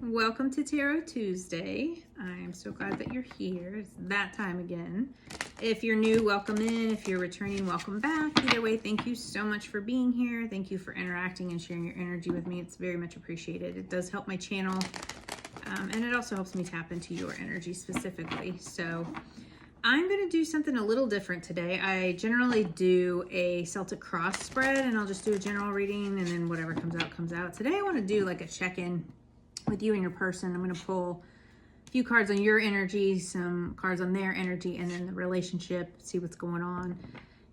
Welcome to Tarot Tuesday. I'm so glad that you're here. It's that time again. If you're new, welcome in. If you're returning, welcome back. Either way, thank you so much for being here. Thank you for interacting and sharing your energy with me. It's very much appreciated. It does help my channel, and it also helps me tap into your energy specifically. So I'm going to do something a little different today. I generally do a Celtic cross spread, and I'll just do a general reading, and then whatever comes out, comes out. Today I want to do like a check-in with you and your person. I'm going to pull a few cards on your energy, some cards on their energy, and then the relationship, see what's going on.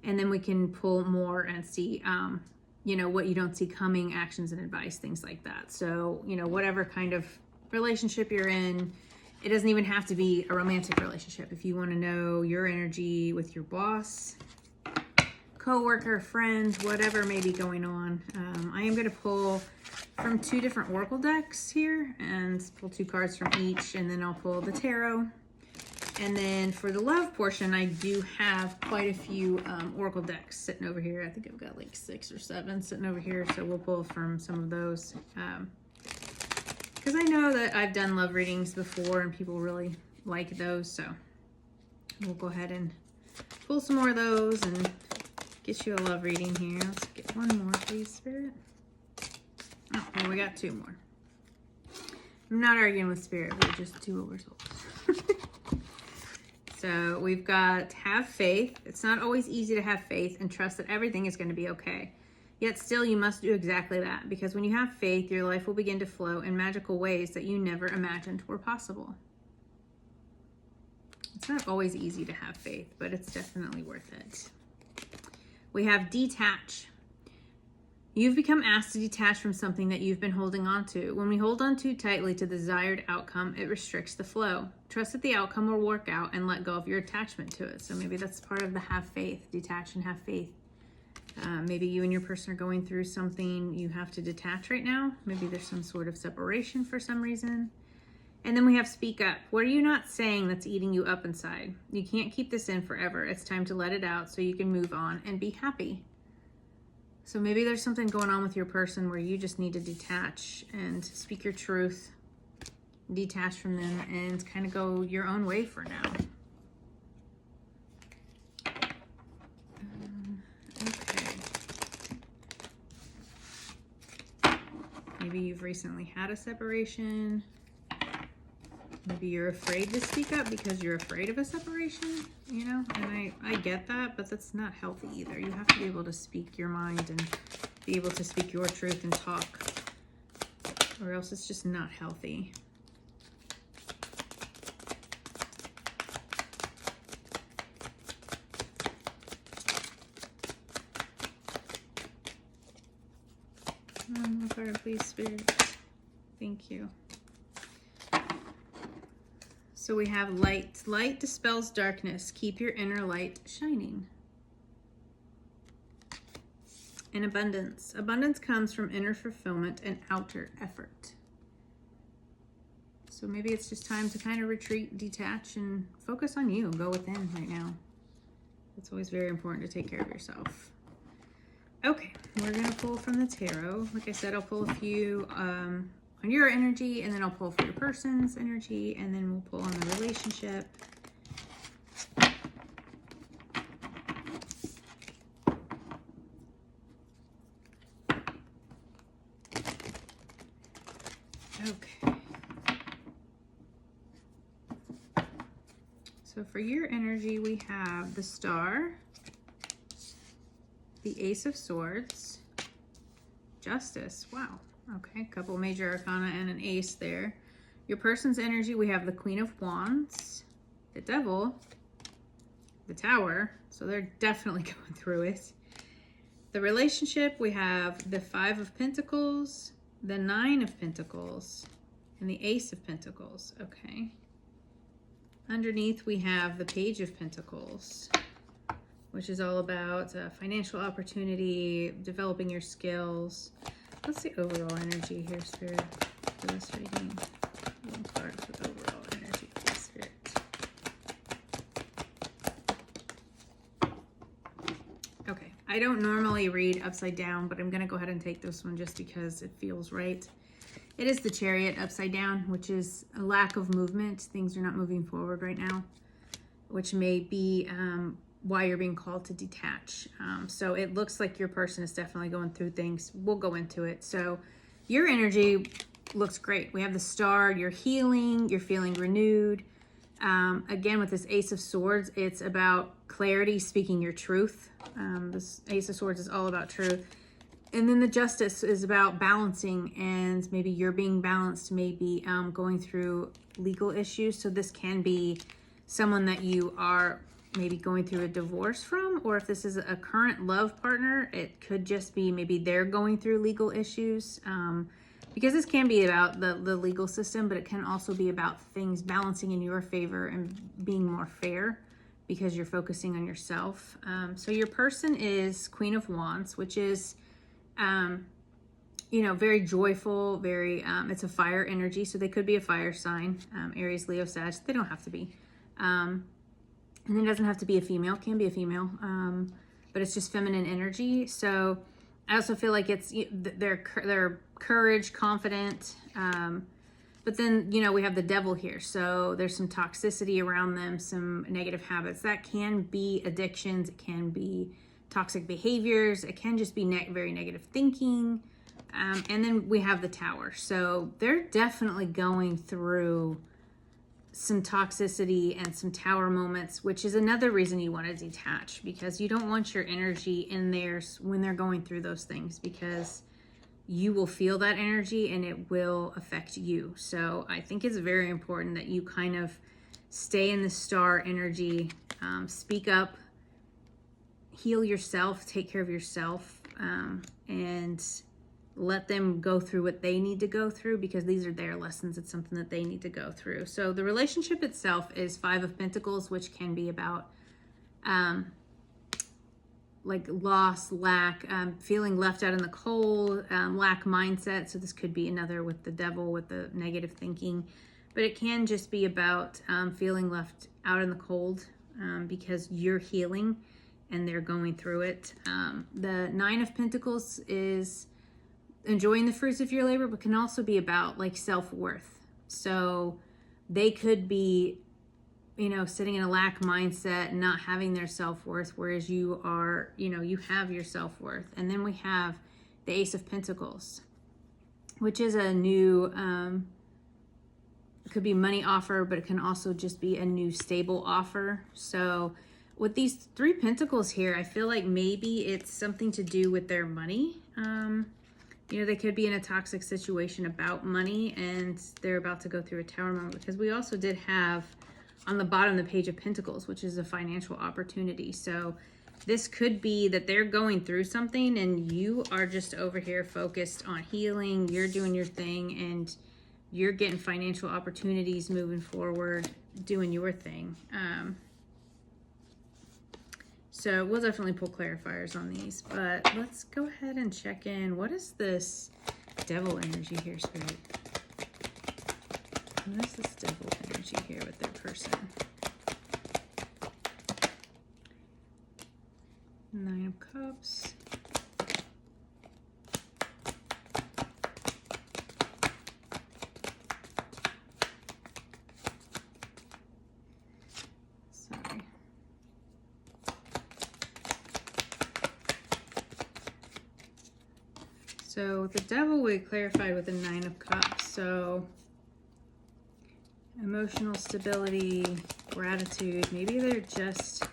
And then we can pull more and see, what you don't see coming, actions and advice, things like that. So, whatever kind of relationship you're in, it doesn't even have to be a romantic relationship. If you want to know your energy with your boss, co-worker, friends, whatever may be going on, I am going to pull from two different oracle decks here and pull two cards from each, and then I'll pull the tarot. And then for the love portion, I do have quite a few oracle decks sitting over here. I think I've got like 6 or 7 sitting over here, so we'll pull from some of those. Because I know that I've done love readings before and people really like those, so we'll go ahead and pull some more of those and get you a love reading here. Let's get one more, please, Spirit. Oh, well, we got 2 more. I'm not arguing with Spirit, we're just 2 oversouls. So we've got have faith. It's not always easy to have faith and trust that everything is going to be okay. Yet still you must do exactly that, because when you have faith, your life will begin to flow in magical ways that you never imagined were possible. It's not always easy to have faith, but it's definitely worth it. We have detach. You've become asked to detach from something that you've been holding on to. When we hold on too tightly to the desired outcome, it restricts the flow. Trust that the outcome will work out and let go of your attachment to it. So maybe that's part of the have faith, detach and have faith. Maybe you and your person are going through something you have to detach right now. Maybe there's some sort of separation for some reason. And then we have speak up. What are you not saying that's eating you up inside? You can't keep this in forever. It's time to let it out so you can move on and be happy. So maybe there's something going on with your person where you just need to detach and speak your truth, detach from them, and kind of go your own way for now. Okay. Maybe you've recently had a separation. Maybe you're afraid to speak up because you're afraid of a separation, and I get that, but that's not healthy either. You have to be able to speak your mind and be able to speak your truth and talk, or else it's just not healthy. One more card, please, Spirit. Thank you. So we have light. Light dispels darkness. Keep your inner light shining. And abundance. Abundance comes from inner fulfillment and outer effort. So maybe it's just time to kind of retreat, detach, and focus on you. Go within right now. It's always very important to take care of yourself. Okay, we're going to pull from the tarot. Like I said, I'll pull a few on your energy, and then I'll pull for your person's energy, and then we'll pull on the relationship. Okay. So for your energy, we have the Star, the Ace of Swords, Justice. Wow. Okay, a couple major arcana and an ace there. Your person's energy, we have the Queen of Wands, the Devil, the Tower. So they're definitely going through it. The relationship, we have the 5 of Pentacles, the 9 of Pentacles, and the Ace of Pentacles. Okay. Underneath, we have the Page of Pentacles, which is all about financial opportunity, developing your skills. What's the overall energy here, Spirit, for this reading? One card with overall energy, please, Spirit. Okay, I don't normally read upside down, but I'm going to go ahead and take this one just because it feels right. It is the Chariot upside down, which is a lack of movement. Things are not moving forward right now, which may be why you're being called to detach. So it looks like your person is definitely going through things. We'll go into it. So your energy looks great. We have the Star, you're healing, you're feeling renewed. Again, with this Ace of Swords, it's about clarity, speaking your truth. This Ace of Swords is all about truth. And then the Justice is about balancing, and maybe you're being balanced, maybe going through legal issues. So this can be someone that you are maybe going through a divorce from, or if this is a current love partner, it could just be maybe they're going through legal issues. Because this can be about the legal system, but it can also be about things balancing in your favor and being more fair because you're focusing on yourself. So your person is Queen of Wands, which is, you know, very joyful, very, it's a fire energy. So they could be a fire sign, Aries, Leo, Sag. They don't have to be. And it doesn't have to be a female, it can be a female, but it's just feminine energy. So I also feel like it's their courage, confident, but then, you know, we have the Devil here. So there's some toxicity around them, some negative habits. That can be addictions, it can be toxic behaviors, it can just be very negative thinking. And then we have the Tower. So they're definitely going through some toxicity and some Tower moments, which is another reason you want to detach, because you don't want your energy in theirs when they're going through those things, because you will feel that energy and it will affect you. So I think it's very important that you kind of stay in the Star energy, speak up, heal yourself, take care of yourself, and let them go through what they need to go through, because these are their lessons. It's something that they need to go through. So the relationship itself is Five of Pentacles, which can be about like loss, lack, feeling left out in the cold, lack mindset. So this could be another with the Devil, with the negative thinking, but it can just be about feeling left out in the cold because you're healing and they're going through it. The Nine of Pentacles is enjoying the fruits of your labor, but can also be about like self-worth. So they could be, you know, sitting in a lack mindset, not having their self-worth, whereas you are, you know, you have your self-worth. And then we have the Ace of Pentacles, which is a new, it could be money offer, but it can also just be a new stable offer. So with these Three Pentacles here, I feel like maybe it's something to do with their money. You know, they could be in a toxic situation about money and they're about to go through a Tower moment, because we also did have on the bottom the Page of Pentacles, which is a financial opportunity. So this could be that they're going through something and you are just over here focused on healing. You're doing your thing and you're getting financial opportunities moving forward, doing your thing. So we'll definitely pull clarifiers on these, but let's go ahead and check in. What is this Devil energy here, Spirit? What is this Devil energy here with their person? Nine of Cups. Sorry. So with the Devil, we clarified with the Nine of Cups. So emotional stability, gratitude. Maybe they're just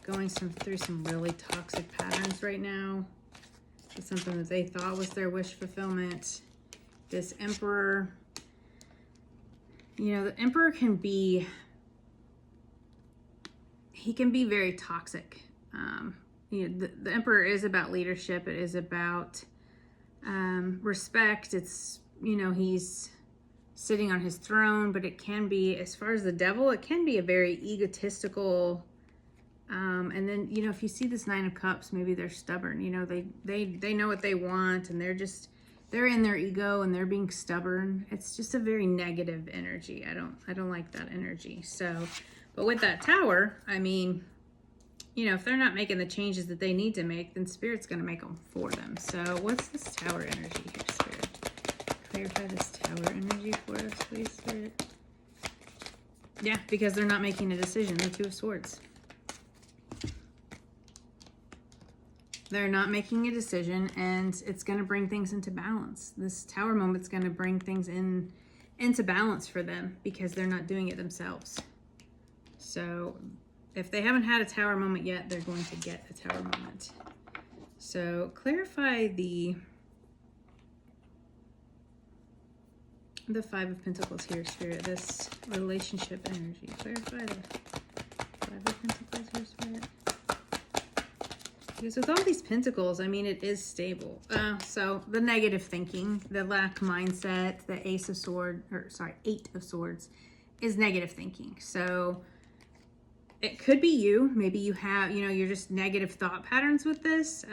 going through some really toxic patterns right now. It's something that they thought was their wish fulfillment. This Emperor, you know, the Emperor can be, he can be very toxic. You know, the Emperor is about leadership. It is about respect. It's, you know, he's sitting on his throne, but it can be, as far as the Devil, it can be a very egotistical, and then, you know, if you see this Nine of Cups, maybe they're stubborn. You know, they know what they want and they're in their ego and they're being stubborn. It's just a very negative energy. I don't like that energy. So, but with that Tower, I mean, you know, if they're not making the changes that they need to make, then Spirit's going to make them for them. So what's this Tower energy here, Spirit? Clarify this Tower energy for us, please, Spirit. Yeah, because they're not making a decision. The Two of Swords. They're not making a decision, and it's going to bring things into balance. This Tower moment's going to bring things into balance for them because they're not doing it themselves. So if they haven't had a Tower moment yet, they're going to get a Tower moment. So clarify the Five of Pentacles here, Spirit. This relationship energy. Clarify the Five of Pentacles here, Spirit. Because with all these pentacles, I mean, it is stable. So the negative thinking, the lack mindset, the Eight of Swords is negative thinking. So it could be you. Maybe you have, you're just negative thought patterns with this.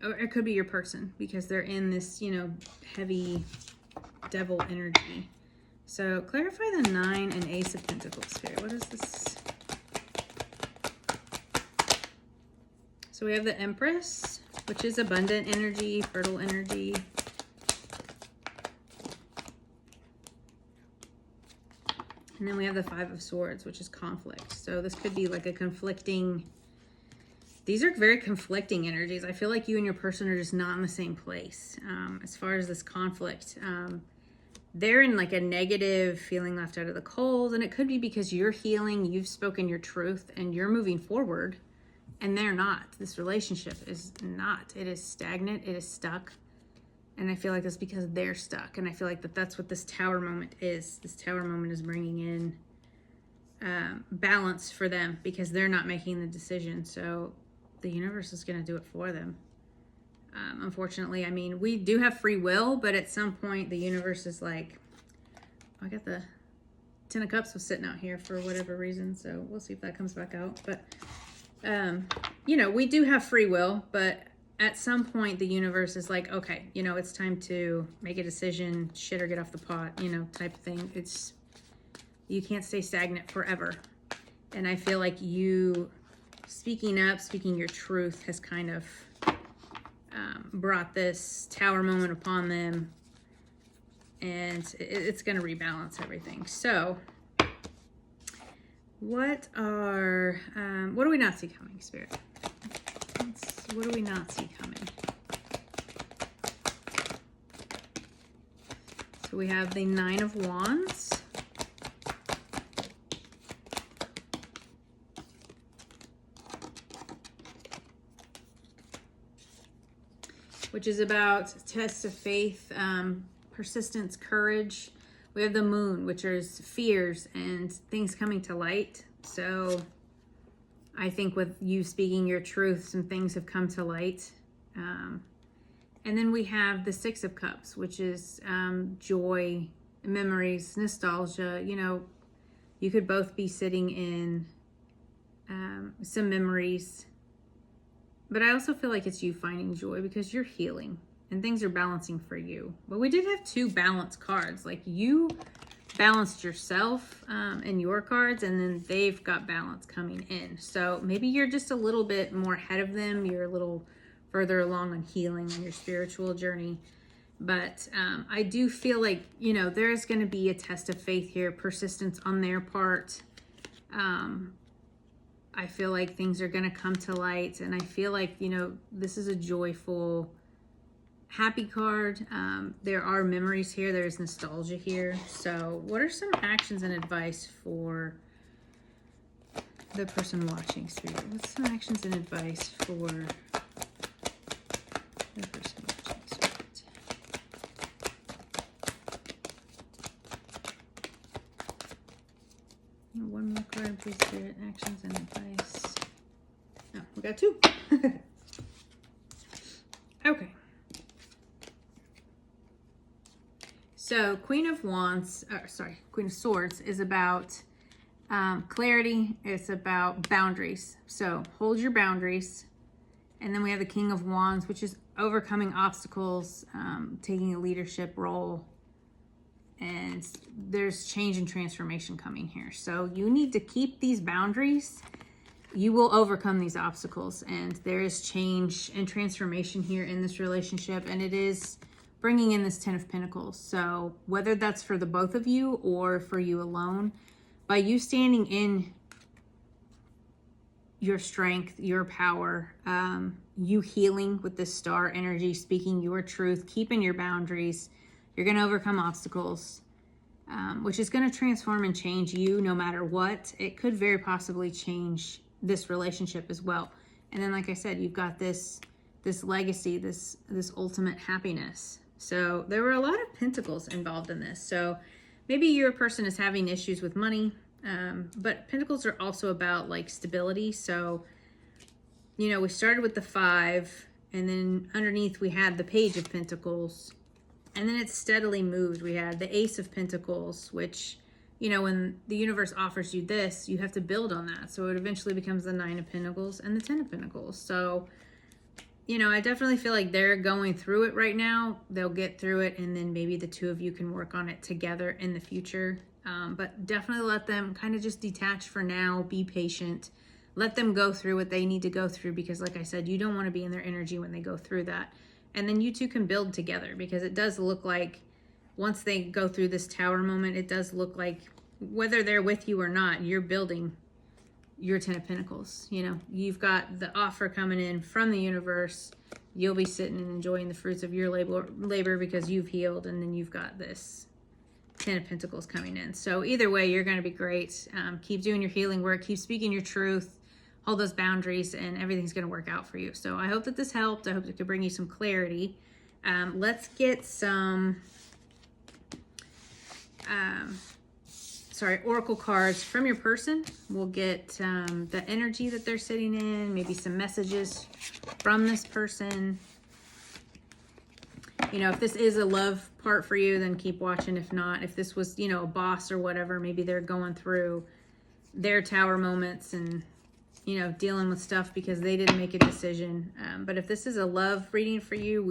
Or it could be your person because they're in this, heavy devil energy. So clarify the Nine and Ace of Pentacles, Spirit. What is this? So we have the Empress, which is abundant energy, fertile energy. And then we have the Five of Swords, which is conflict. So this could be like a conflicting, these are very conflicting energies. I feel like you and your person are just not in the same place as far as this conflict. They're in like a negative, feeling left out of the cold. And it could be because you're healing, you've spoken your truth, and you're moving forward. And they're not. This relationship is not. It is stagnant. It is stuck. And I feel like that's because they're stuck. And I feel like that's what this Tower moment is. This Tower moment is bringing in balance for them because they're not making the decision. So the universe is going to do it for them. Unfortunately, I mean, we do have free will, but at some point the universe is like, I got the Ten of Cups was sitting out here for whatever reason. So we'll see if that comes back out. But we do have free will, but at some point the universe is like, okay, it's time to make a decision, shit or get off the pot, type of thing. You can't stay stagnant forever. And I feel like you speaking up, speaking your truth has kind of brought this Tower moment upon them, and it's going to rebalance everything. So what do we not see coming, Spirit? What do we not see coming? So we have the Nine of Wands. Which is about tests of faith, persistence, courage. We have the Moon, which is fears and things coming to light. So I think with you speaking your truth, some things have come to light. And then we have the Six of Cups, which is joy, memories, nostalgia. You could both be sitting in some memories. But I also feel like it's you finding joy because you're healing and things are balancing for you. But we did have two balance cards. Like you balanced yourself in your cards, and then they've got balance coming in. So maybe you're just a little bit more ahead of them. You're a little further along on healing on your spiritual journey. But I do feel like, there's going to be a test of faith here, persistence on their part. I feel like things are going to come to light, and I feel like, this is a joyful, happy card. There are memories here. There's nostalgia here. So what are some actions and advice for the person watching, Spirit? What's some actions and advice for the person watching, Spirit? One more card, please, Spirit. Actions and advice. Oh, we got two. Okay. So Queen of Swords is about clarity. It's about boundaries. So hold your boundaries. And then we have the King of Wands, which is overcoming obstacles, taking a leadership role. And there's change and transformation coming here. So you need to keep these boundaries. You will overcome these obstacles. And there is change and transformation here in this relationship. And it is bringing in this 10 of Pentacles. So whether that's for the both of you or for you alone, by you standing in your strength, your power, you healing with this star energy, speaking your truth, keeping your boundaries, you're going to overcome obstacles, which is going to transform and change you no matter what. It could very possibly change this relationship as well. And then, like I said, you've got this legacy, this ultimate happiness. So there were a lot of pentacles involved in this. So maybe your person is having issues with money, but pentacles are also about like stability. So, you know, we started with the 5, and then underneath we had the Page of Pentacles, and then it steadily moved. We had the Ace of Pentacles, which, you know, when the universe offers you this, you have to build on that. So it eventually becomes the 9 of Pentacles and the 10 of Pentacles. So, you know, I definitely feel like they're going through it right now. They'll get through it, and then maybe the two of you can work on it together in the future. But definitely let them kind of just detach for now. Be patient. Let them go through what they need to go through, because like I said, you don't want to be in their energy when they go through that. And then you two can build together, because it does look like once they go through this Tower moment, it does look like whether they're with you or not, you're building your 10 of Pentacles. You know, you've got the offer coming in from the universe. You'll be sitting and enjoying the fruits of your labor because you've healed, and then you've got this 10 of Pentacles coming in. So either way, you're going to be great. Keep doing your healing work. Keep speaking your truth. Hold those boundaries, and everything's going to work out for you. So I hope that this helped. I hope it could bring you some clarity. Let's get some oracle cards from your person. We'll get the energy that they're sitting in, maybe some messages from this person. You know, if this is a love part for you, then keep watching. If not, if this was, you know, a boss or whatever, maybe they're going through their Tower moments and, you know, dealing with stuff because they didn't make a decision. But if this is a love reading for you,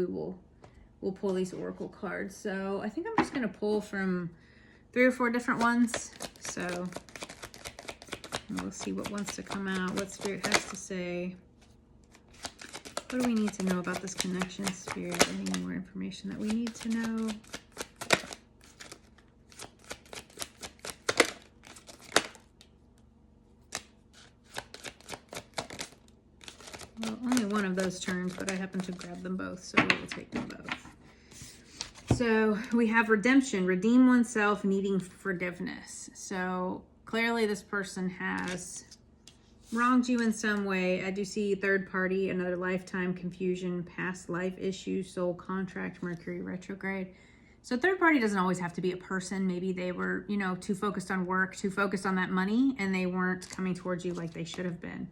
we'll pull these oracle cards. So I think I'm just going to pull from 3 or 4 different ones. So we'll see what wants to come out, what Spirit has to say. What do we need to know about this connection, Spirit? Any more information that we need to know? Well, only one of those turns, but I happen to grab them both, so we'll take them both. So we have redemption, redeem oneself, needing forgiveness. So clearly this person has wronged you in some way. I do see third party, another lifetime, confusion, past life issues, soul contract, Mercury retrograde. So third party doesn't always have to be a person. Maybe they were, you know, too focused on work, too focused on that money, and they weren't coming towards you like they should have been.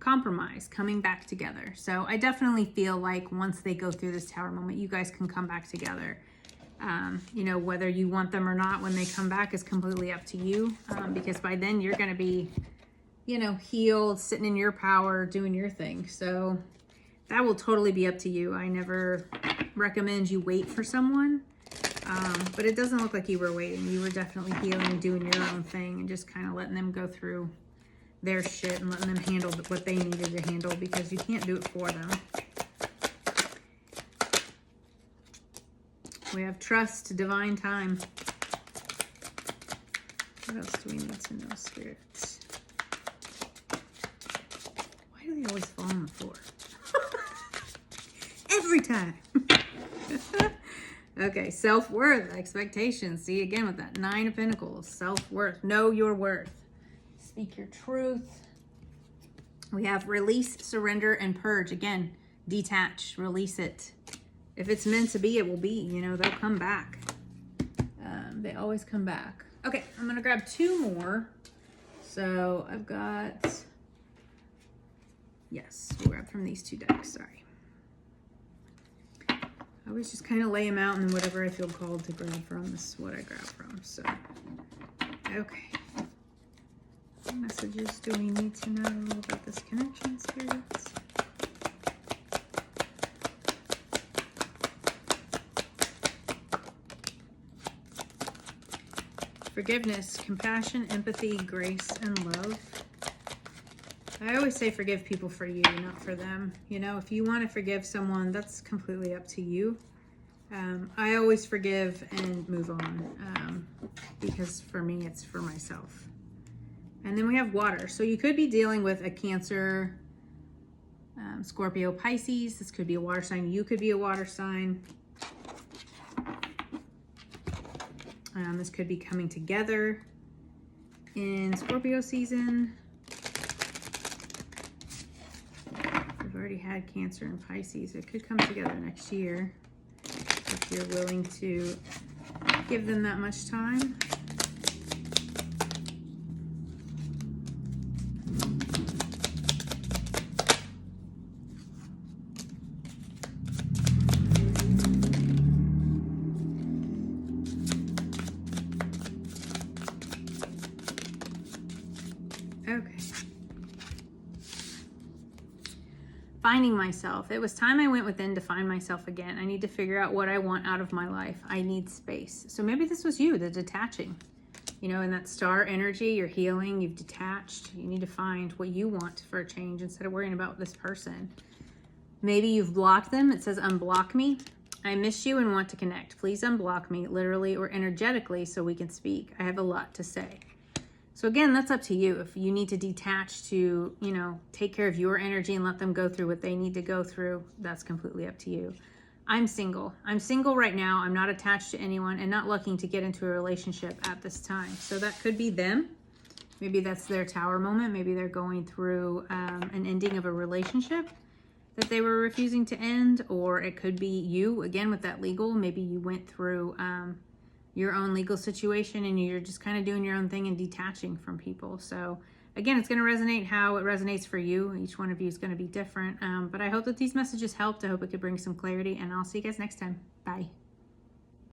Compromise, coming back together. So I definitely feel like once they go through this Tower moment, you guys can come back together. You know, whether you want them or not when they come back is completely up to you, because by then you're going to be, you know, healed, sitting in your power, doing your thing. So that will totally be up to you. I never recommend you wait for someone, but it doesn't look like you were waiting. You were definitely healing, doing your own thing, and just kind of letting them go through their shit and letting them handle what they needed to handle, because you can't do it for them. We have trust, divine time. What else do we need to know, spirits? Why do they always fall on the floor? Every time. Okay, self-worth, expectations. See, again with that 9 of Pentacles, self-worth. Know your worth. Speak your truth. We have release, surrender, and purge. Again, detach, release it. If it's meant to be, it will be. You know, they'll come back. They always come back. Okay, I'm going to grab 2 more. So I've got, yes, we'll grab from these 2 decks. Sorry. I always just kind of lay them out, and whatever I feel called to grab from is what I grab from. So, okay. What messages do we need to know about this connection, spirits? Forgiveness, compassion, empathy, grace, and love. I always say forgive people for you, not for them. You know, if you want to forgive someone, that's completely up to you. I always forgive and move on because for me, it's for myself. And then we have water. So you could be dealing with a Cancer, Scorpio, Pisces. This could be a water sign. You could be a water sign. This could be coming together in Scorpio season. We've already had Cancer and Pisces. It could come together next year if you're willing to give them that much time. Okay. Finding myself. It was time I went within to find myself again. I need to figure out what I want out of my life. I need space. So maybe this was you, the detaching. You know, in that star energy, you're healing, you've detached. You need to find what you want for a change instead of worrying about this person. Maybe you've blocked them. It says unblock me. I miss you and want to connect. Please unblock me, literally or energetically, so we can speak. I have a lot to say. So again, that's up to you. If you need to detach to, you know, take care of your energy and let them go through what they need to go through, that's completely up to you. I'm single. I'm single right now. I'm not attached to anyone and not looking to get into a relationship at this time. So that could be them. Maybe that's their tower moment. Maybe they're going through an ending of a relationship that they were refusing to end. Or it could be you, again, with that legal. Maybe you went through your own legal situation and you're just kind of doing your own thing and detaching from people. So again, it's going to resonate how it resonates for you. Each one of you is going to be different. But I hope that these messages helped. I hope it could bring some clarity, and I'll see you guys next time. Bye.